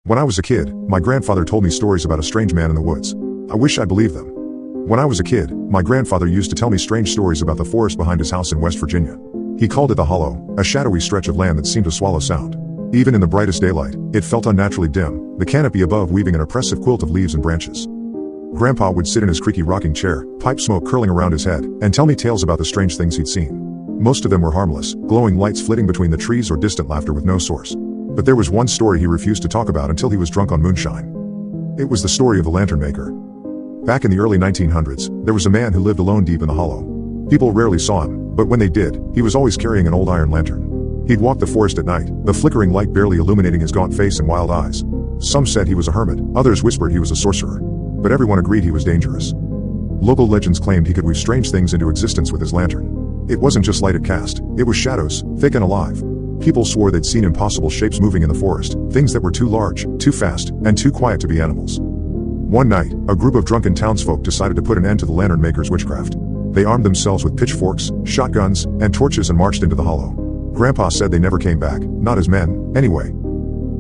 When I was a kid, my grandfather told me stories about a strange man in the woods. I wish I believed them. When I was a kid, my grandfather used to tell me strange stories about the forest behind his house in West Virginia. He called it the Hollow, a shadowy stretch of land that seemed to swallow sound. Even in the brightest daylight, it felt unnaturally dim, the canopy above weaving an oppressive quilt of leaves and branches. Grandpa would sit in his creaky rocking chair, pipe smoke curling around his head, and tell me tales about the strange things he'd seen. Most of them were harmless, glowing lights flitting between the trees or distant laughter with no source. But there was one story he refused to talk about until he was drunk on moonshine. It was the story of the lantern maker. Back in the early 1900s, there was a man who lived alone deep in the hollow. People rarely saw him, but when they did, he was always carrying an old iron lantern. He'd walk the forest at night, the flickering light barely illuminating his gaunt face and wild eyes. Some said he was a hermit, others whispered he was a sorcerer. But everyone agreed he was dangerous. Local legends claimed he could weave strange things into existence with his lantern. It wasn't just light it cast, it was shadows, thick and alive. People swore they'd seen impossible shapes moving in the forest, things that were too large, too fast, and too quiet to be animals. One night, a group of drunken townsfolk decided to put an end to the lantern maker's witchcraft. They armed themselves with pitchforks, shotguns, and torches and marched into the hollow. Grandpa said they never came back, not as men, anyway.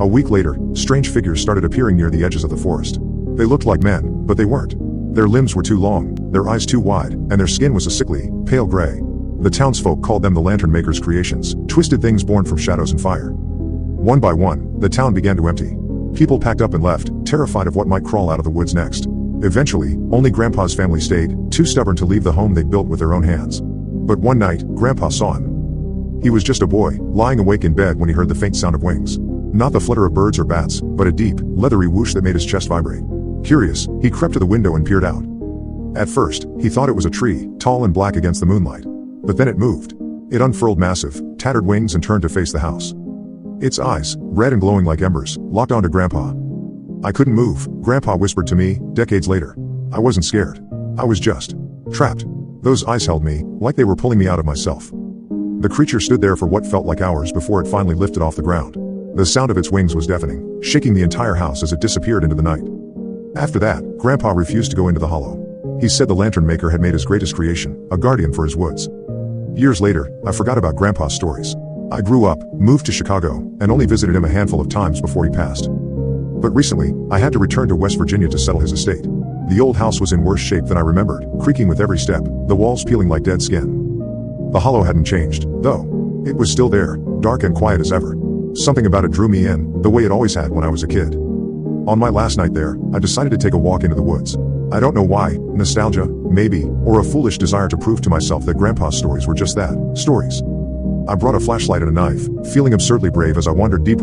A week later, strange figures started appearing near the edges of the forest. They looked like men, but they weren't. Their limbs were too long, their eyes too wide, and their skin was a sickly, pale gray. The townsfolk called them the lantern maker's creations, twisted things born from shadows and fire. One by one, the town began to empty. People packed up and left, terrified of what might crawl out of the woods next. Eventually, only Grandpa's family stayed, too stubborn to leave the home they'd built with their own hands. But one night, Grandpa saw him. He was just a boy, lying awake in bed when he heard the faint sound of wings. Not the flutter of birds or bats, but a deep, leathery whoosh that made his chest vibrate. Curious, he crept to the window and peered out. At first, he thought it was a tree, tall and black against the moonlight. But then it moved. It unfurled massive, tattered wings and turned to face the house. Its eyes, red and glowing like embers, locked onto Grandpa. I couldn't move, Grandpa whispered to me, decades later. I wasn't scared. I was just trapped. Those eyes held me, like they were pulling me out of myself. The creature stood there for what felt like hours before it finally lifted off the ground. The sound of its wings was deafening, shaking the entire house as it disappeared into the night. After that, Grandpa refused to go into the hollow. He said the lantern maker had made his greatest creation, a guardian for his woods. Years later, I forgot about Grandpa's stories. I grew up, moved to Chicago, and only visited him a handful of times before he passed. But recently, I had to return to West Virginia to settle his estate. The old house was in worse shape than I remembered, creaking with every step, the walls peeling like dead skin. The hollow hadn't changed, though. It was still there, dark and quiet as ever. Something about it drew me in, the way it always had when I was a kid. On my last night there, I decided to take a walk into the woods. I don't know why, nostalgia, maybe, or a foolish desire to prove to myself that Grandpa's stories were just that, stories. I brought a flashlight and a knife, feeling absurdly brave as I wandered deeper